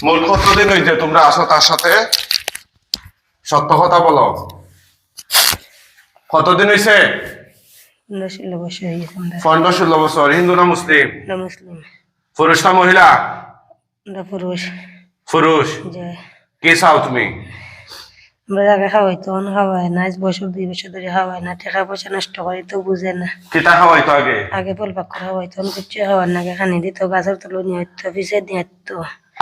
মোট কতদিন হয়েছে তোমরা আসো তার সাথে? সত্য কথা বলো, কতদিন হয়েছে? 16 বছর হয়ে গেছে আমরা। 15-16 বছর। হিন্দু না মুসলিম? আমরা মুসলিম। পুরুষ না মহিলা? আমরা পুরুষ। পুরুষ। যে কি চাও তুমি? আমরা আগে খাওয়াই তখন খাওয়াই না, আজ বছর 2 বছর ধরে খাওয়াই না, টাকা পয়সা নষ্ট করি তো বুঝে না। কিতা খাওয়াইতো আগে? আগে ফল পাক করে খাওয়াই তখন কুচ্ছু খাওয়ার না, আগে খানি দিত, গাছের তলো নিয়ে হইতো, পিছিয়ে দিয়ে হইতো,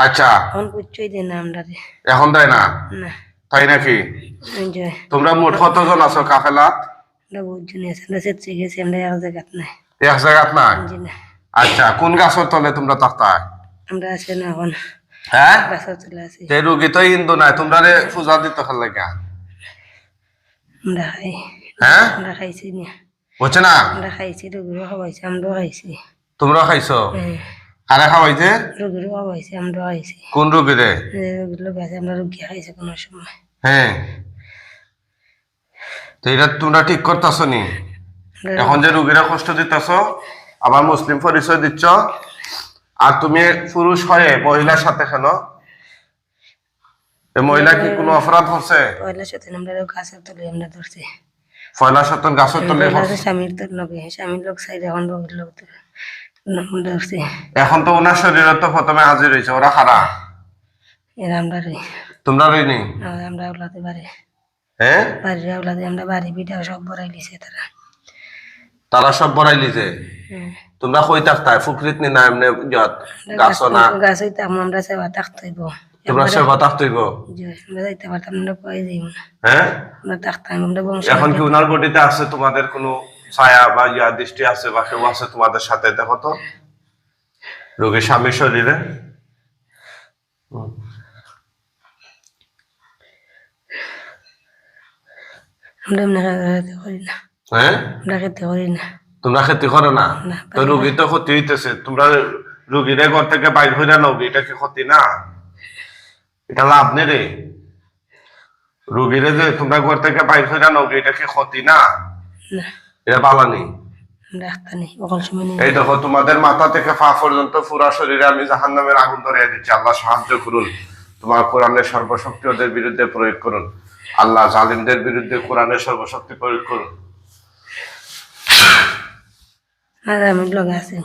আচ্ছা, এখন কুচ্ছুই দিই না আমরা রে। এখন দেয় না? না। তাই নাকি? যে তোমরা মোট কতজন আছো কাফেলাত? আমরা বহুত জনে আছি, আমরা চেঁচিয়ে গেছি, আমরা এক জায়গাত নাই। এক জায়গাত না? জি না। আচ্ছা, কোন গাছের তলে তোমরা থাকতা? আমরা আছি না এখন, হ্যাঁ, গাছের তলে আছি। এই রুগী তো হিন্দু নাই, তোমরা রে পূজা দিত খেলে কে? আমরা খাই। হ্যাঁ, আমরা খাইছি না। বুঝছে না? আমরা খাইছি, রোগীরও খাওয়াইছি, আমরাও খাইছি। তোমরা খাইছো? হ্যাঁ, আরে খাওয়াইছে? রোগীরও খাওয়াইছি, আমরাও খাইছি। কোন রুগী রে? রোগীর লোক আছে, আমরা রোগী খাইছি কোনো সময়। হ্যাঁ, তো এটা তোমরা ঠিক করতেছো নি? এখন যে রুগীরা কষ্ট দিতেছ, আবার মুসলিম পরিচয় দিচ্ছ, আর তুমি পুরুষ হয়ে মহিলার সাথে কেন? এই মহিলা কি কোনো অপরাধ করছে? পয়লা সাথে আমরা গাছের তলে আমরা ধরছি। পয়লা সতন গাছের তলে করছে। স্বামীর তো লোক, স্বামীর লোক সাইড, এখন রোগীর লোক ধরছি। এখন তো ওনার শরীরে তো প্রথমে হাজির হয়েছে, ওরা খারা, এরা আমরা রে, তোমরা রইনি? আমরা ওলাতে পারি, হ্যাঁ, বাড়ির ওলাতে আমরা বাড়ি বিটা সব বড়াই দিছে তারা। তারা সব বড়াই লিছে। হ্যাঁ। তোমরা কই থাকতা? ফুকরিত নি না এমনি গাছ না? গাছ হইতে আমরা সেবা থাকতে হইব। তোমরা সেবা থাকতেইব? আমরা যাইতে পারতাম না, কয়ে যাইব না। হ্যাঁ, আমরা থাকতাম, আমরা বংশ। এখন কি ওনার বডিতে আছে তোমাদের কোনো ছায়া বা দৃষ্টি আছে বা কেউ আছে তোমাদের সাথে? দেখো তো রোগীর স্বামীর শরীরে। আমরা এমনি খেতে করি না, হ্যাঁ, আমরা খেতে করি না। তোমরা ক্ষতি করো না? না, তো রোগী তো ক্ষতি হইতেছে, তোমরা রোগীরে ঘর থেকে বাইর হইরা নাও, এটা কি ক্ষতি না? এটা লাভ নেই রে। রোগীরে যে তোমরা ঘর থেকে বাইর হইরা নাও, এটা কি ক্ষতি না? না, এটা ভালো নেই। আমরা রাখতে নেই, অকল সময় নেই। এই দেখো, তোমাদের মাথা থেকে পা পর্যন্ত পুরা শরীরে আমি জাহান্নামের আগুন ধরিয়ে দিচ্ছি। আল্লাহ সাহায্য করুন, তোমার কোরআনের সর্বশক্তি ওদের বিরুদ্ধে প্রয়োগ করুন। আল্লাহ জালিমদের বিরুদ্ধে কোরআনের সর্বশক্তি প্রয়োগ করুন। আর আমি লোক আছে।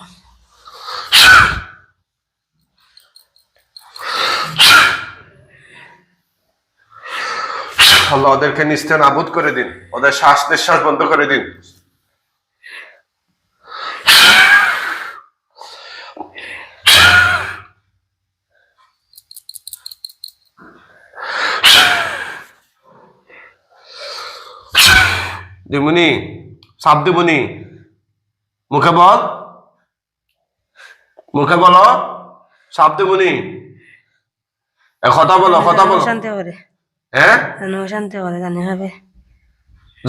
আল্লাহ ওদেরকে নিস্তে নাবুদ করে দিন, ওদের শ্বাস নিঃশ্বাস বন্ধ করে দিন। দিমুনি, সাপ দিবনি, মুখে বল, মুখে বলো, সাপ দিবনি, কথা বলো, কথা বলো। শান্তি করে, হ্যাঁ, শান্তি করে, জানি হবে।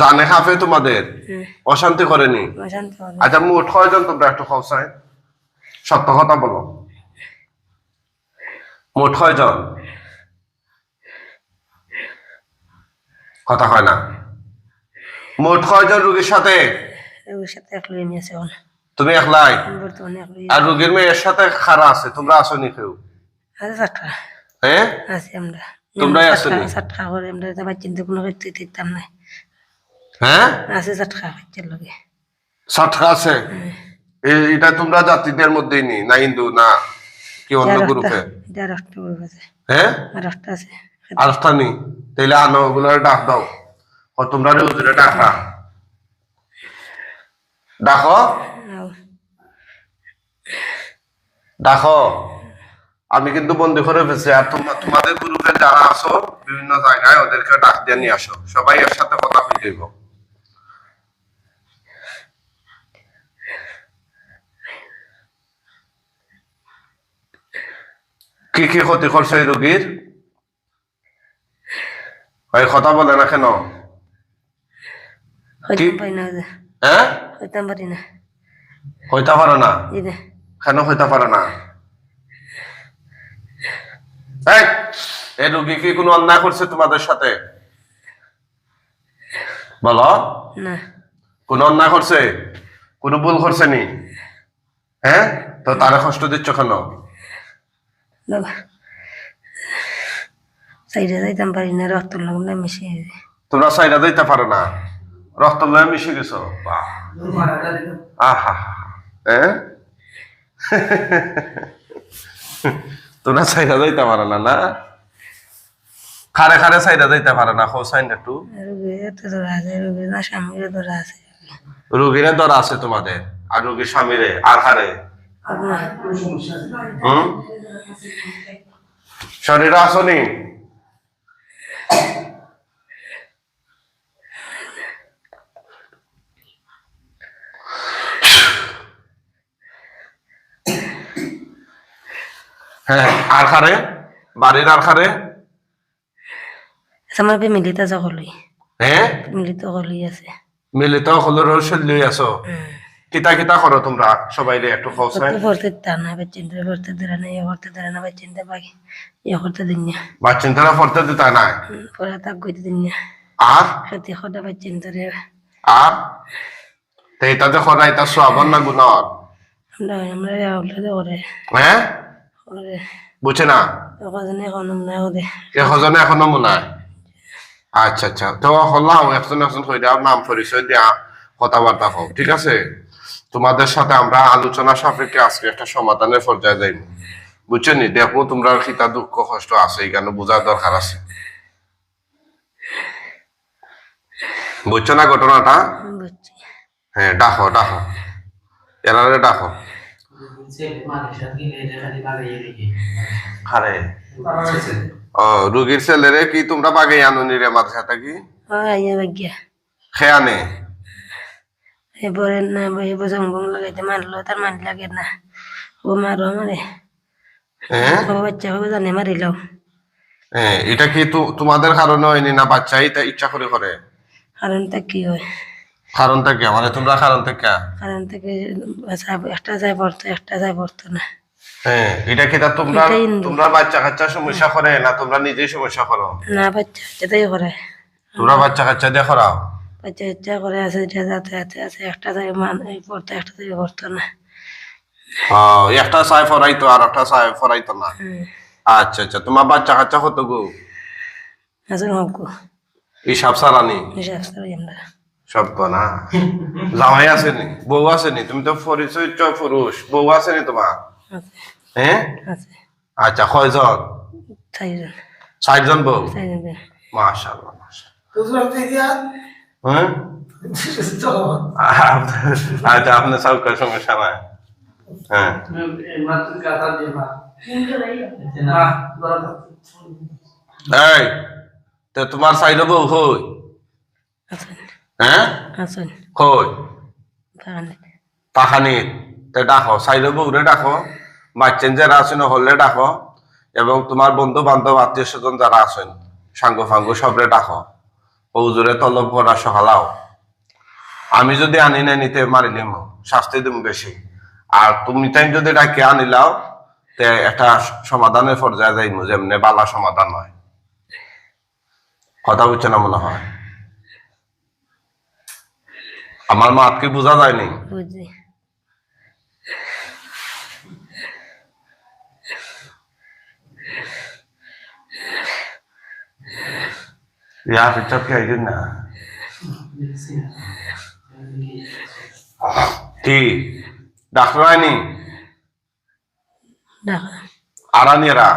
জানে খাবে তোমাদের, অশান্তি করেনি? শান্তি করে। আচ্ছা, মোট কয়জন তোমরা একটু খাওসায়? সত্য কথা বলো, মোট কয়জন? কথা হয় না। মোট কয়জন রোগীর সাথে? রোগীর সাথে একলাই আমি আছি এখন, তুমি একলাই? বর্তমানে একলাই আর রোগীর মেয়ের সাথে খারা আছে, তোমরা আসনি কেউ? আছে। সাতটা হ্যাঁ, আছি আমরা। তোমরাই আসনি? সাতটা করে আমরা যাবার চিন্তা কোনো করতে দেখতাম না। হ্যাঁ, আছে সাতটা বাচ্চার লগে। সাতটা আছে? এটা তোমরা জাতিদের মধ্যেই নি না? হিন্দু না কি অন্য গ্রুপে? এটা রাষ্ট্র গ্রুপ আছে। হ্যাঁ, রাষ্ট্র আছে। আর স্থানি তাইলে আনো, ওগুলো ডাক দাও। ও তোমরা হুজুরে ডাকা, ডাকো, ডাকো। আমি কিন্তু বন্দি করে ফেলছি। আর তোমাদের গ্রুপে যারা আছো বিভিন্ন জায়গায়, ওদেরকে ডাক দিয়ে নিয়ে আসো, সবাই এর সাথে কথা হয়ে যাইব। কি কি ক্ষতি করছে এই রোগীর? কথা বলে না কেন? হ্যাঁ, হইতাম পারি না। হইতে পারে না? কেন হইতে পারে না? এই রোগী কি কোনো অন্যায় করছে তোমাদের সাথে? বলো না। কোন অন্যায় করছে? কোন ভুল করছে নি? হ্যাঁ, তো তারা কষ্ট দিচ্ছ কেন? সাইডে যাইতাম পারি না, রক্ত লাগলে মিশিয়ে যায়। তোমরা সাইডা যাইতে পারো না, রক্ত লয়ে মিশে গেছো। বাহ! আহা! হ্যাঁ তোমরা সাইডা যাইতে পারো না, না খারে খারে সাইডা যাইতে পারো না, খো সাইন একটু। রোগীর তো ধরা আছে, রোগীর না স্বামীর ধরা আছে। রোগীরে ধরা আছে তোমাদের, আর রোগীর স্বামীরে আর হারে। শরীরে আসনি? হ্যাঁ, আর খারে বাড়ির আর খারে? আমার ফ্যামিলিতে সকলই, হ্যাঁ, ফ্যামিলিতে সকলই আছে। মিলিত হলের শৈলী আছো। কিতা কিতা করো তোমরা সবাই একটু খোঁজ? পড়তে তার না বাচ্চিন্তে পড়তে ধরে না, ইয়ে করতে ধরে না বাচ্চিন্তে বাকি ইয়ে করতে দিন না, বাচ্চিন্তারা পড়তে দিতা নাই। পড়া তাক গইতে দিন না, আর খেতে খোদা বাচ্চিন্তে আর তাতে খরাই তা শ্রাবণ না গুণর? আমরা আউলে করে হ্যাঁ, করে বুঝে না ওখানে এখন না ওদে এজনে এখনো মনে হয়। আচ্ছা আচ্ছা, তো হল্লাও একজন একজন হয়ে দেওয়ার নাম পরিচয় দিয়া কথাবার্তা হোক, ঠিক আছে? তোমাদের সাথে আমরা আলোচনা সাপেক্ষে আজকে একটা সমাধানের পর্যায়ে যাইব, বুঝছেন? দেখো তোমরা খিতা দুঃখ কষ্ট আছে, এখানে বোঝার দরকার আছে, বুঝছো না ঘটনাটা? বুঝছি। হ্যাঁ, ডাকো ডাকো, এরারে ডাকো। আরে ও, রুগীর ছেলেরে কি তোমরা বাগে আনুনি রে মাদ্রাসা কি আইয়া বাগিয়া খেয়ানে? এবারে না এবার জঙ্গল লাগাইতে মারলো, তার মানি লাগে না, ও মারো মারে হ্যাঁ বাচ্চা হবে জানে মারিলাম। হ্যাঁ, এটা কি তোমাদের কারণে হয়নি না বাচ্চাই তা ইচ্ছা করে করে? কারণটা কি হয়? কারণটা কি মানে তোমরা কারণ থেকে? কারণ থেকে একটা যায় পড়তো, একটা যায় পড়তো না। হ্যাঁ, এটা কি তা তোমরা এটাই হিন্দু। তোমরা বাচ্চা কাচ্চা সমস্যা করে না তোমরা নিজেই সমস্যা করো? না বাচ্চা যেটাই করে, তোমরা বাচ্চা কাচ্চা দিয়ে করাও? বাচ্চা ইচ্ছা করে আছে, যেটা যাতে আছে আছে, একটা যায় পড়তো, একটা যায় পড়তো না। একটা চাই ফরাইতো আর একটা চাই ফরাইতো না। আচ্ছা আচ্ছা, তোমার বাচ্চা কাচ্চা কত গো? আসলে হকু হিসাব সারানি হিসাব করি আমরা। সব না জামাই আসেনি, বউ আসেনি? তুমি তো পরিচয় পুরুষ, বউ আসেনি তোমার? আছে হ্যাঁ, আছে আচ্ছা, কয়জন? 4 জন, 60 জন বউ? 4 জন। মাশাআল্লাহ মাশাআল্লাহ। হ্যাঁ, আচ্ছা, আপনার সরকার সমস্যা নাই। হ্যাঁ, এই তো তোমার সাইড বউ কই? আছেন হ্যাঁ, আছেন কই? বাগানে পাখানি তে ডাকো, সাইড বউরে ডাকো, বাচ্চেন যারা আছেন হলে ডাকো, এবং তোমার বন্ধু বান্ধব আত্মীয় স্বজন যারা আছেন সাঙ্গ ফাঙ্গ সবরে ডাকো, হুজুরে তলব করা সহালাও। আমি যদি আনি না নিতে মারিলিম শাস্তি দিম বেশি, আর তুমি তাই যদি ডাকে আনিলাও তে একটা সমাধানের পর্যায়ে যাইমু, যেমনি বালা সমাধান হয়। কথা বুঝছে না মনে হয়? আমার মাত কি বোঝা যায়নি? বুঝছি। ইয়া পিছর কি আইছেন না কি ডাক্তার আইনি ডাকা আরানি এরা?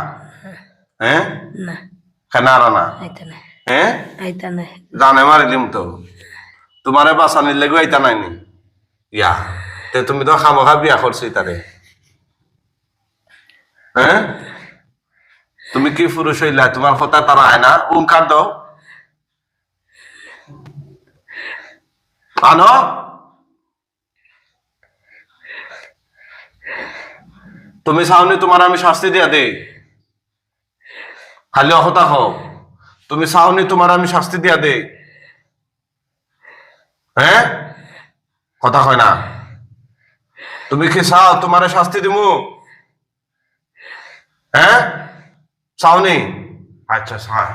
হ্যাঁ, না কেন আরানা? আইতা না, হ্যাঁ, আইতা না। জানে মারি দিম তো, তোমারে বাঁচানির লেগে আইতা নাইনি। ইয়া তে তুমি তো খামোখা বিয়া করছি তারে। হ্যাঁ, তুমি কি পুরুষ হইলা? তোমার কথা তারা আয় না, উনকার দাও আনো। তুমি চাওনি তোমার আমি শাস্তি দিয়া দে? খালি অহতা হোক, তুমি চাওনি তোমার আমি শাস্তি দিয়া দে? হ্যাঁ, কথা হয় না? তুমি কি চাও তোমারে শাস্তি দিমু? হ্যাঁ, চাওনি? আচ্ছা চাই,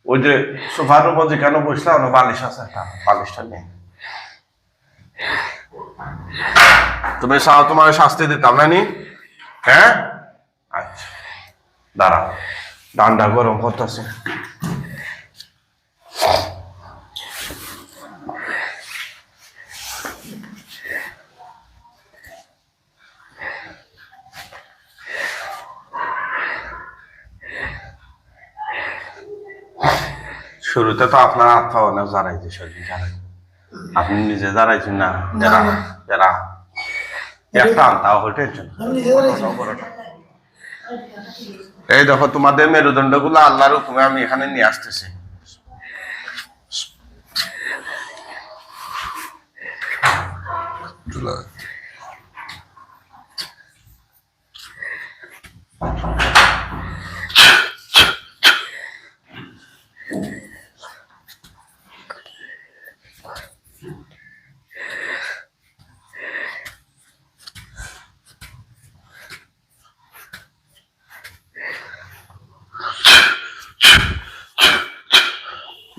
ওই যে সোফার উপর যে কেন বসলাম না, বালিশ আছে একটা, বালিশটা নেই। তুমি চাও তোমার শাস্তি দিতাম না নি? হ্যাঁ, আচ্ছা দাঁড়াও। ঠান্ডা গরম করতেছে। শুরুতে তো আপনার হাত পা অনেক জারাইছে, শরীর জারাই, আপনি নিজে জারাইছেন না, যারা যারা একটা আনতা হোটেল জন্য। এই দেখো তোমাদের মেরুদণ্ড গুলো আল্লাহর হুকুমে আমি এখানে নিয়ে আসতেছি।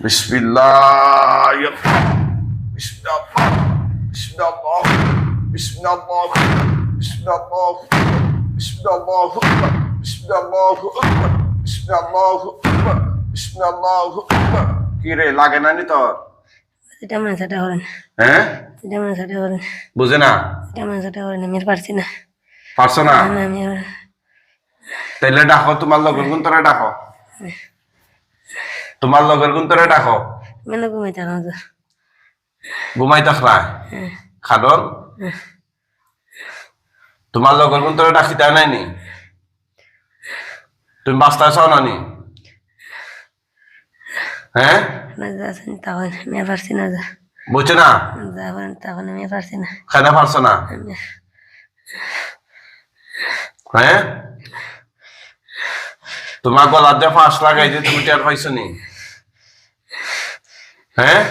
বিসমিল্লাহ, বিসমিল্লাহ, বিসমিল্লাহ, বিসমিল্লাহ, বিসমিল্লাহ, বিসমিল্লাহ, বিসমিল্লাহ, বিসমিল্লাহ, বিসমিল্লাহ। কি রে, লাগে না নি তোর? এটা মানুষটা করেন, হ্যাঁ এটা মানুষটা করেন, বুঝে না? এটা মানুষটা করেন, আমি আর পারছি না। পারছো না? না, আমি আর তাইলে ডাকো, তোমার লগের গুণ তোরা ডাকো, তোমার লগের গুণ তোরা ডাকো। মানে ঘুমাইতে না তো। ঘুমাই থাকলা খাদন, তোমার লগের গুণ তোরা ডাকি দেয় নাইনি? তুমি বাস্তায় চাও নানি? হ্যাঁ না যাচ্ছেন তখন আমি আর পারছি না, যা বুঝছো না? যাবেন তখন আমি আর পারছি না। খাইতে পারছো না? হ্যাঁ, তোমার গলার যে ফাঁস লাগাইছে তুমি টের পাইছো নি? হ্যাঁ,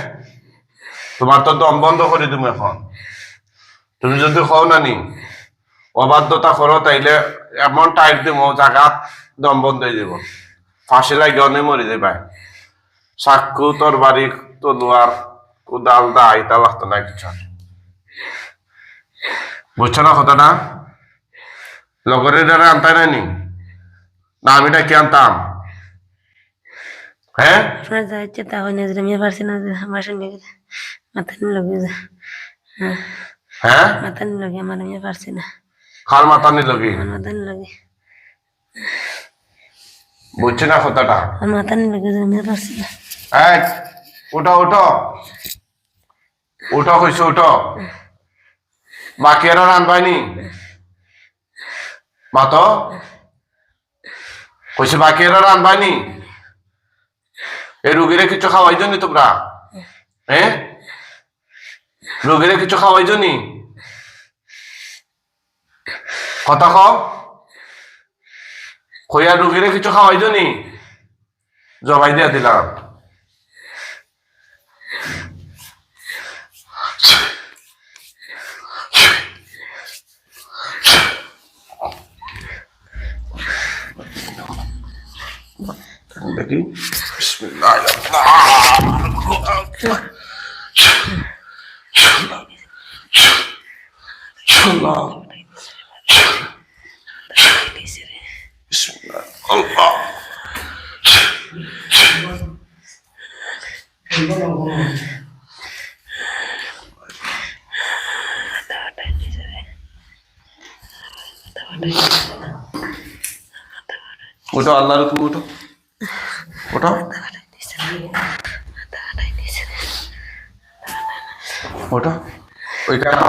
তোমার তো দম বন্ধ করে তুমি এখন। তুমি যদি খাও না নি, অবাধ্যতা করো, তাইলে এমন টাইট দিব জাগাত দম বন্ধ হয়ে যাব, ফাঁসি লাগে অনেক মরে যাবে। চাকু তরবারি তলোয়ার কোদাল দা ইতা লাগতো না কিছু। বুঝছো না কথাটা? লগরের দ্বারা আনতাই নাইনি না, আমি কি আনতাম? হ্যাঁ, আপনার যা ইচ্ছে তা হয় না, যে আমি আর পারছি না, যে আমার সঙ্গে মাথা নিয়ে লগে যা। হ্যাঁ, মাথা নিয়ে লগে আমার, আমি আর পারছি না, খার মাথা নিল কি? আমার মাথা নিয়ে লগে, বুঝছি না কথাটা? আমার মাথা নিয়ে লগে যে আমি আর পারছি না। এই উঠো উঠো উঠো, কইছো উঠো। বাকি এরা রানবাইনি মাতো, কইছে বাকি এরা রানবাইনি। এই রুগীরে কিছু খাওয়াইছো নি তোমরা? হ্যাঁ, রুগীরে কিছু খাওয়াইছো নি? কথা কও, কইয়া রুগীরে কিছু খাওয়াইছো নি? জবাই দিয়া দিলাম। দেখি, ওটা আল্লাহর হুকুম, ওটা ওটা ওটা ওই কানা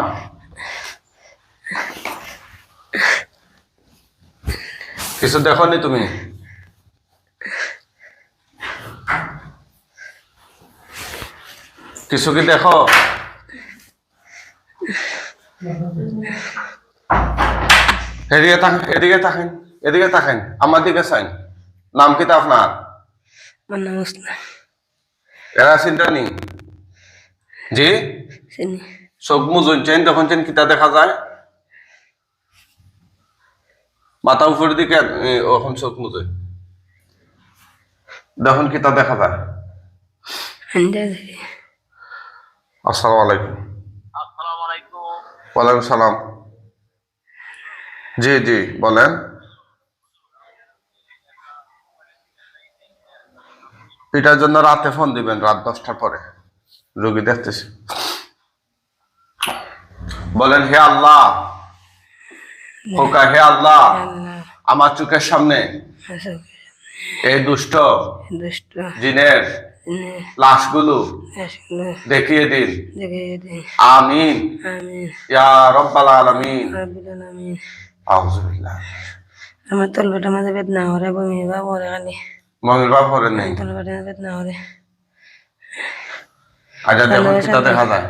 কিছু দেখো নি তুমি? কিছু কি দেখো? এদিকে তাকান, এদিকে তাকান, এদিকে তাকান, আমার দিকে চাইন। নাম কি আপনার? আমার নাম হোসনা। এরা চিন্তা নি? জি, চিনি। চোখ মুজুনছেন যখন চেন কিতা দেখা যায়? মাথা উপরের দিকে ওখান চোখ মুজে দেখুন কিতা দেখা যায়? আসসালামু আলাইকুম। ওয়ালাইকুম সালাম। জি জি বলেন। এটার জন্য রাতে ফোন দিবেন, রাত 10টার পরে রোগী দেখতেছি। বলেন, হে আল্লাহ, খোকা হে আল্লাহ, আল্লাহ আমার চোখের সামনে আসুক এই দুষ্ট দুষ্ট জিনের লাশগুলো আসলে দেখিয়ে দিন। দেখে দিন। আমিন আমিন ইয়া রব্বাল আলামিন। রাব্বিল আলামিন। আউযু বিল্লাহ। আমার তলবেটা মাঝে বেদনা হরে, বমি বা পরে খালি মমির বাপ করেন নাই। তলবেটা বেদনা হরে। আচ্ছা দেখো কিতা দেখা যায়।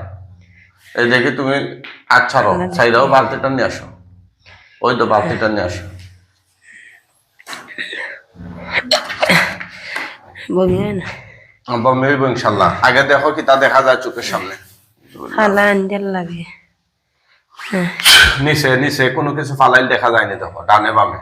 এই দেখি তুমি আচ্ছারো চাইদাও বালতিটা নিয়ে আসো, ওই তো বালতিটা নিয়ে আসো। বমি হয় না, বমি হইব ইনশাল্লাহ। আগে দেখো কিতা দেখা যায় চোখের সামনে। খালা আনজেল লাগে। নিচে নিচে কোনো কিছু ফালাইল দেখা যায়নি, দেখো ডানে বামে।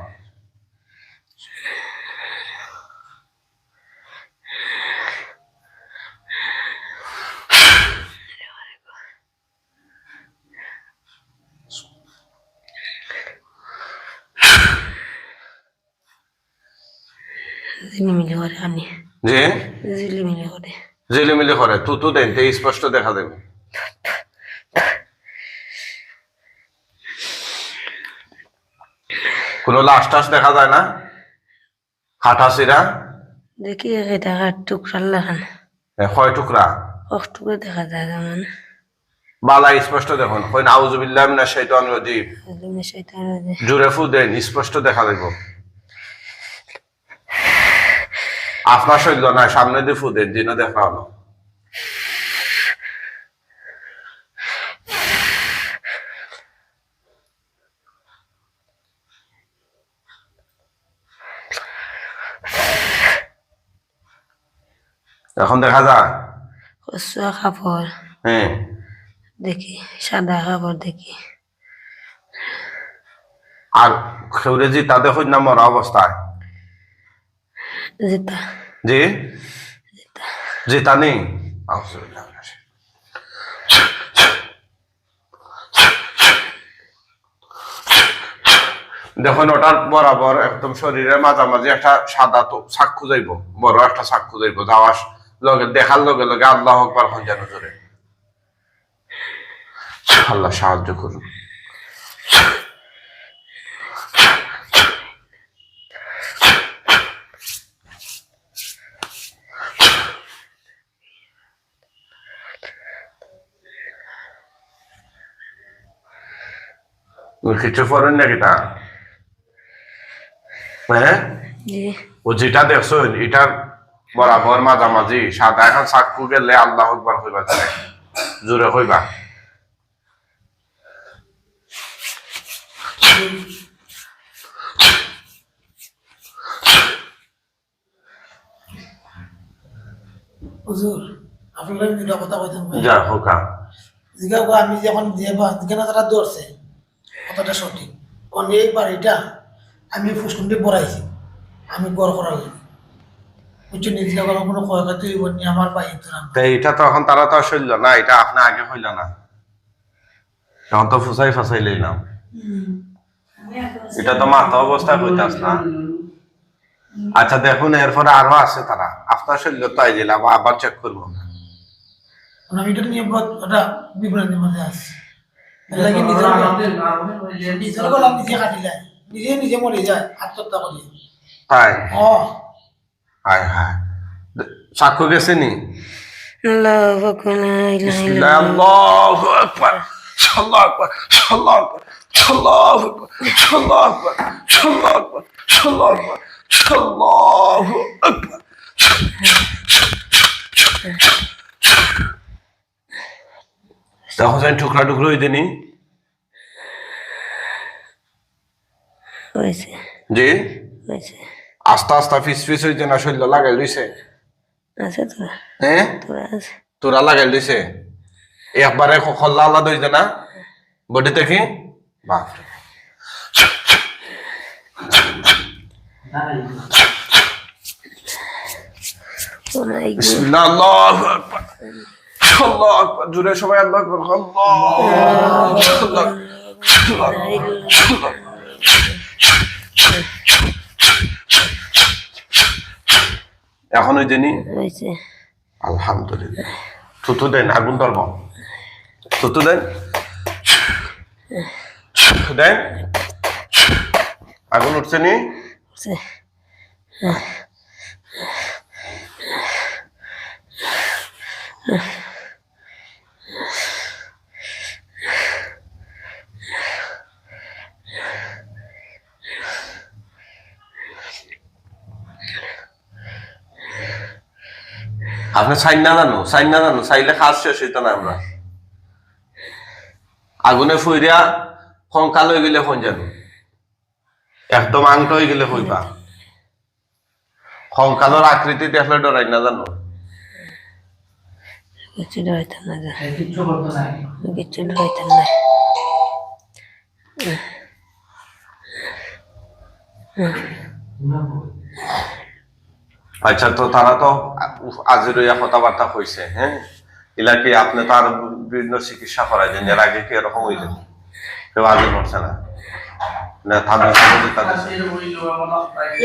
ঝিলিমিলি করে আমি, যে ঝিলিমিলি করে। ঝিলিমিলি করে তুতু দেন, স্পষ্ট দেখা দেবে। কোনো লাশ টাশ দেখা যায় না, হাঁটাছিরা দেখি এটা হাত টুকরার লাগান, কয় টুকরা অষ্টুকে দেখা যায় যেমন। বালা স্পষ্ট দেখুন। কই আউযু বিল্লাহি মিনাশ শাইতানির রাজিম। জোরে ফু দেন, স্পষ্ট দেখা দেব। আপনার শরীর না, সামনে দিয়ে ফু দেন, দিনে দেখা হলো। এখন দেখা যায়। কচুয়া কাপড় হ্যাঁ, দেখি, সাদা কাপড় দেখি। আর খেউরে জি তা দেখুন না মরা অবস্থায়। যেটা জি যেটা নেই। আউযু বিল্লাহি মিনাশ শাইতানির। দেখুন ওটার বরাবর একদম শরীরের মাঝামাঝি একটা সাদা তো চাক্ষু যাইব, বড় একটা চাক্ষু যাইব। যাওয়ার লগে দেখার লগে লগে আল্লাহু আকবার হন যেন জোরে। আল্লাহ সাহায্য করুন। কিছু পড়েন নাকি তা? হ্যাঁ, জি ও যেটা দেখছো এটার বরাবর মাঝামাঝি সাদা এখন চাক্ষু গেলে আল্লাহু আকবার হইবা, জোরে হইবা। হুজুর আপনারা দুটা কথা কইতেন যা হোকা। জিগা আমি যখন যেখানে তারা দৌড়ছে কথাটা সঠিক, কারণ এই বাড়িটা আমি ফুসকুন্ডি পড়াইছি, আমি গড় করা লাগে বুঝছি নিজে কোনো ক্ষয়ক্ষতি হইব নি আমার বাড়ি ধরাম। এটা তো এখন তারা তো আর শৈল না, এটা আপনি আগে হইল না, এখন তো ফুসাই ফাসাই লইলাম। এটা তো মাথা অবস্থায় হইতাস না। আচ্ছা দেখুন, এরপরে আরো আছে তারা, আপনার শৈল তো আই দিলাম, আবার চেক করবো। আমি এটা নিয়ে একটা বিভ্রান্তির মধ্যে আছি। নিজের গলা নিজে কাটিলাই, নিজে নিজে মরে যায় আত্মহত্যা করি। তাই ও হায় হায়, সাক্ষ্য গেছে নি? আল্লাহু আকবার, লা ইলাহা বিসমিল্লাহ, ইল্লাল্লাহ। আল্লাহু আকবার, আল্লাহু আকবার, আল্লাহু আকবার, আল্লাহু আকবার, আল্লাহু আকবার, আল্লাহু আকবার, আল্লাহু আকবার, আল্লাহু আকবার। দেখো যেন টুকরা টুকরো হইতে নি। হয়েছে জি হয়েছে, আস্তে আস্তে ফিস ফিস হইতে না, শরীর লাগাই লইছে। আছে তো, হ্যাঁ, তোরা আছে। তোরা লাগাই লইছে একবারে, খল্লা আলাদা হইতে না বডি থেকে। বাপরে, ওনাই গো, বিসমিল্লাহ, আল্লাহু আকবার, আল্লাহু আকবার, জোরে সবাই আল্লাহু আকবার, আল্লাহু আকবার, লা ইলাহা এখন ওই দিনই হয়েছে। আলহামদুলিল্লাহ। থুতু দেন, আগুন ধরব, থুতু দেন, দেন, আগুন উঠছে নি? হয়েছে। আপনি সাইন না জানো, সাইন না জানো, চাইলে কাজ শেষ হইতো না। আমরা আগুনে ফুইরা কঙ্কাল হয়ে গেলে হন জানো, একদম আংট হয়ে গেলে হইবা। কঙ্কালের আকৃতি দেখলে ডরাই না জানো? কিছু ডরাইতাম না যা, কিচ্ছু করতো না। কিছু ডরাইতাম না। আচ্ছা, তো তারা তো আজির কথাবার্তা কইছে, হ্যাঁ, এলা কি আপনি তার বিভিন্ন চিকিৎসা করাইছেন? এর আগে কি এরকম হইলেন? কেউ আগে মরছে না? না তাদের তাদের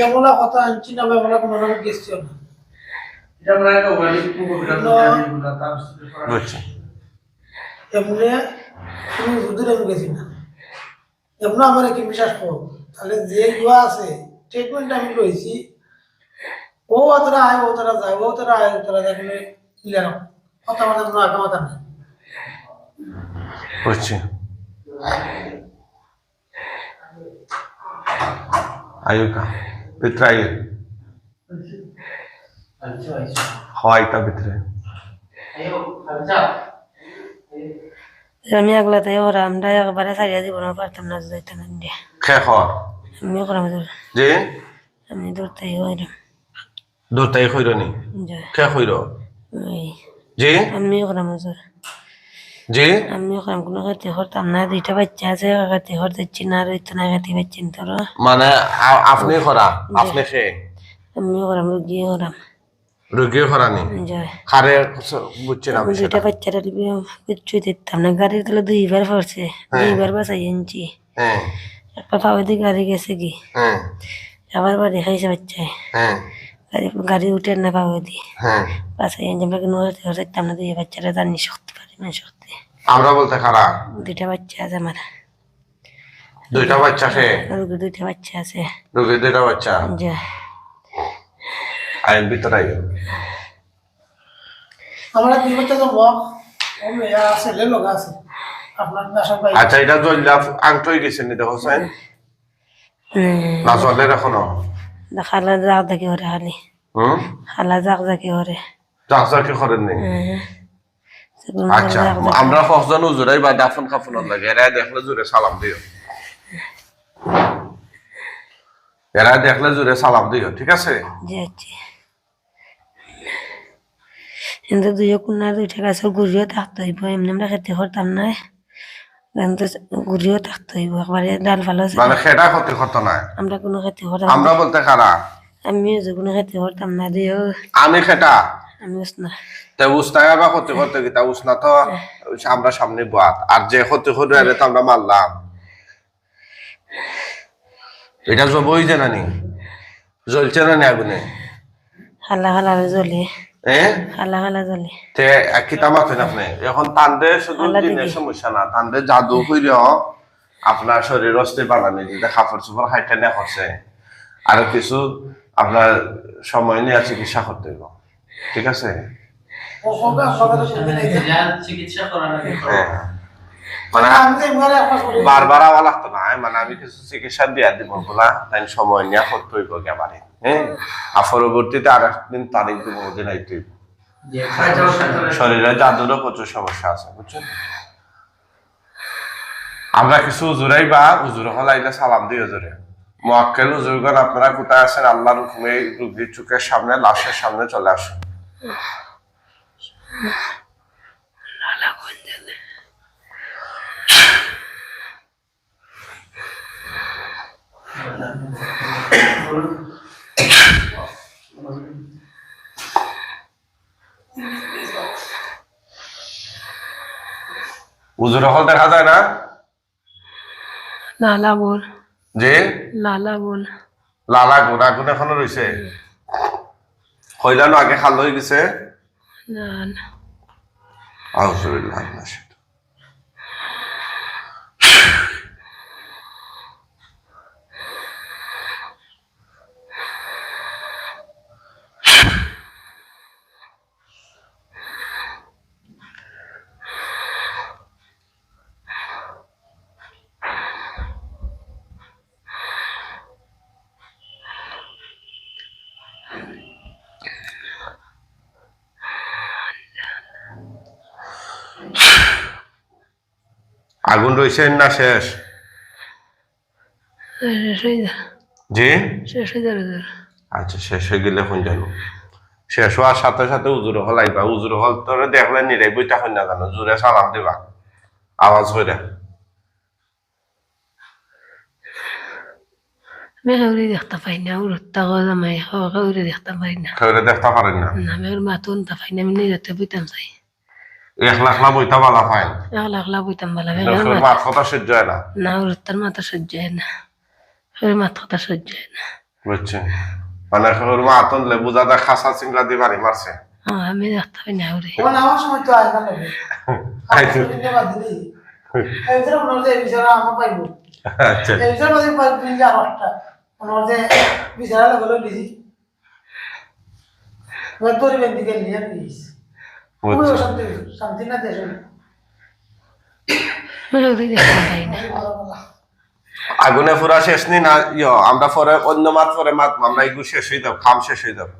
এমন কথা আনছি না, এমন কোনো রকম গেছিল না। বুঝছি। এমনি তুমি হুজুর আমি গেছি না, এমনি আমার কি বিশ্বাস করো, তাহলে যে ইয়া আছে ট্রিটমেন্ট আমি লইছি, ও অতটা আয় ও তারা যায়, ও তারা আয় ও তারা দেখলে ক্লিয়ার কথা বলার কোনো আগামাতা নেই। বুঝছি। আয়ুকা ভিতরে আয়ু হয় তা ভিতরে আমি আগলা তাই ওরা আমরা একবারে সারিয়া জীবন পারতাম না, যাইতাম না ইন্ডিয়া। খে খর আমিও করাম দূর, যে আমি দূর তাই হইলাম দুটাই খৈরনি যায়। খে খৈর ওই যে আমিও করাম দূর, যে আমিও করাম, কোনো ক্ষতি করতাম না। দুইটা বাচ্চা আছে, ক্ষতি করতেছি না, আর হইতো না ক্ষতি পাচ্ছেন তোরা। মানে আপনি করা, আপনি খে আমিও করাম, রুগিও করাম রোগীও করানি যায়। খারে বুঝছেন আমি দুইটা সেটা। বাচ্চারা কিচ্ছুই দিতাম না, গাড়ির তলে দুইবার পড়ছে, দুইবার বাঁচাই আনছি। হ্যাঁ একটা পাওয়াদি গাড়ি গেছে কি, হ্যাঁ আবার বাড়ি খাইছে বাচ্চায়, হ্যাঁ গাড়ি উঠে না পাওয়াদি হ্যাঁ। বাঁচাই আনছি। আমরা কোনো দিতাম না, দুই বাচ্চারা জানি শক্তি পারি না শক্তি। আমরা বলতে খারাপ দুইটা বাচ্চা আছে আমার, দুইটা বাচ্চা খে রোগী দুইটা বাচ্চা আছে রোগীর দুইটা বাচ্চা যা। আইন ভিতরে আইন। আমরা দুই বাচ্চা তো বক ও মেয়া আছে, লে লগা আছে আপনার বাসার বাইরে। আচ্ছা, এটা জল্লা আংট হয়ে গেছে নি দেখো সাইন না চলে এখনো? খালা যাক দেখি ওরে, খালি খালা যাক দেখি ওরে। চাষা কি করেন নি? আচ্ছা, আমরা কখন উজুরাই বা দাফন কাফনের লাগে, এরা দেখলে জোরে সালাম দিও, এরা দেখলে জোরে সালাম দিও, ঠিক আছে? জি আচ্ছা। কিন্তু দুইও কোনা দুইটা গাছের গুড়িও থাকতে হইব, এমনি আমরা খেতে করতাম না, কিন্তু গুড়িও থাকতে হইব, একবারে ডাল ভালো আছে। মানে খেটা ক্ষতি করতো না, আমরা কোনো খেতে করতাম, আমরা বলতে খারা আমিও যে কোনো খেতে করতাম না, দিও আমি খেটা আমি না। তা উস্তায় বা ক্ষতি করতে কি, তা উস্না তো আমরা সামনে বাদ, আর যে ক্ষতি করে এলে তো আমরা মারলাম। এটা জবই যে নানি জ্বলছে না নি আগুনে? খালা খালা জ্বলে, হ্যাঁ খালা খালা জ্বলে। তে কিতা মাতেন আপনি এখন? টানদে শুধু আল্লাহ দিনের দিদি। সমস্যা না, টানদে জাদু হইলেও আপনার শরীর অস্থির বানানি দিতে কাপড় চোপড় হাইটা নেওয়া হচ্ছে, আরো কিছু আপনার সময় নিয়ে চিকিৎসা করতে হইব, ঠিক আছে? ও কবে আপনাদের সুবিধা নেই। চিকিৎসা করার আগে হ্যাঁ, মানে আমি তো এবারে আপনার করি বারবার আওয়া লাগতো না, মানে আমি কিছু চিকিৎসা দিয়া দিব বলা, তাই সময় নিয়ে করতে হইব একেবারে। হ্যাঁ, আর পরবর্তীতে আর একদিন তারিখ দিব, ওদিন আইতে হইব। শরীরে জাদুরও প্রচুর সমস্যা আছে, বুঝছেন? আমরা কিছু উজুরাই বা উজুর হলাইলে সালাম দিই হুজুরে। মুয়াক্কেল হুজুরগণ আপনারা কোথায় আছেন? আল্লাহর হুকুমে রোগীর চোখের সামনে, লাশের সামনে চলে আসুন। উজুর হল দেখা যায় না লালা বল, যে লালা বল। লালা গুণ, আগুন এখনো রয়েছে। হইলানো আগে খাল হয়ে গেছে না না আউযুবিল্লাহ মিনাশ শাইতানির আগুন রইছে না শেষ শেষ হয়ে যা জি শেষ হয়ে যাবে তোর আচ্ছা শেষ হয়ে গেলে কোন জানো শেষ হওয়ার সাথে সাথে উজুর হল আইবা উজুর হল তোরে দেখলে নিরাই বইটা হই না জানো জোরে সালাম দিবা আওয়াজ হইরা আমি কাউরে দেখতে পাই না ওর তাও জামাই কাউরে দেখতে পাই না কেউ দেখতে পারেন না না আমি ওর মাথা উনতে পাই না আমি নিজেতে বইতাম চাই একলা একলা বইটা বালা ফাইন একলা একলা বইতাম বলা মাত কথা সহ্য হয় না না ওর তার মাথা সহ্য হয় না ওর মাথা কথা সহ্য হয় না বুঝছেন মানে ওর মা আতনলে বুঝা যায় খাসা চিংড়া দিয়ে বাড়ি মারছে আমি দেখতে পাই না ওরে ওখানে আমার সময় তো আয় না লাগে ধন্যবাদ দিলি এই ভিতরে মনে হচ্ছে এই বিচারা আমার পাইবো আচ্ছা এই বিচারা বাদে পাইবো যা আটটা মনে হচ্ছে বিচারা লাগলো লিজি ওই তোর বেন্দি কে নিয়ে নিস ওই বুঝছি শান্তি শান্তি না দেশ আমি ওরে দেখতে পাই না আগুনে পুরা শেষ নি না আমরা পরে অন্য মাত পরে মাত আমরা এগুলো শেষ হয়ে যাবো খাম শেষ হয়ে যাবে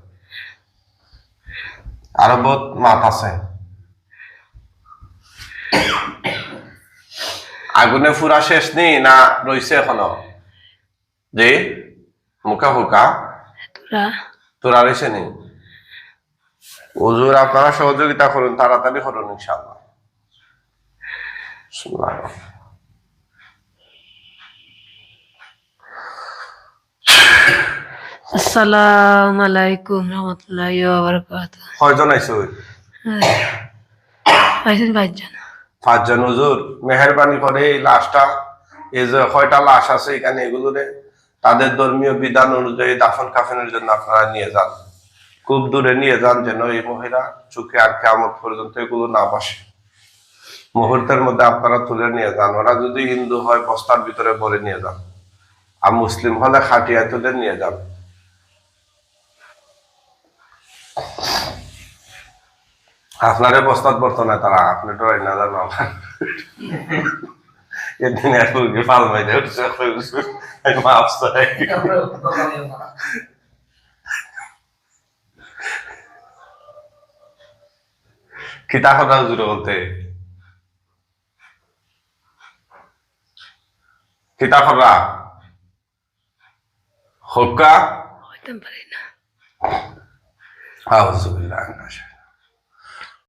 আরো বহুত মাত আছে আগুনে পুরা শেষ নি না রইছে এখনো জি মুখা ফুকা তোরা তোরা রয়েছে নি হুজুর আপনারা সহযোগিতা করুন তাড়াতাড়ি করুন ইনশাআল্লাহ বিসমিল্লাহির রহমানির রহিম। আসসালামু আলাইকুম রহমতুল্লাহি ওয়া বারাকাতুহু কয়জন আইছো আইসেন ভাইজান পাঁচজন হুজুর মেহেরবানি করে এই লাশটা এই যে কয়টা লাশ আছে এখানে এগুলোরে তাদের ধর্মীয় বিধান অনুযায়ী দাফন কাফনের জন্য আপনারা নিয়ে যান খুব দূরে নিয়ে যান যেন এই মহিলা চোখে আর কিয়ামত পর্যন্ত এগুলো না বসে মুহূর্তের মধ্যে আপনারা তুলে নিয়ে যান ওরা যদি হিন্দু হয় বস্তার ভিতরে ভরে নিয়ে যান আর মুসলিম হলে খাটিয়া তুলে নিয়ে যান আপনারে বস্তাত বর্তমানে তারা আপনি ডরাই না জানো এদিন এতকে পাল মাইতে উঠছে মাফ চাই কিতা কথা জুড়ে বলতে কিতা খরা হোকা হইতাম পারি না আউযুবিল্লাহি মিনাশ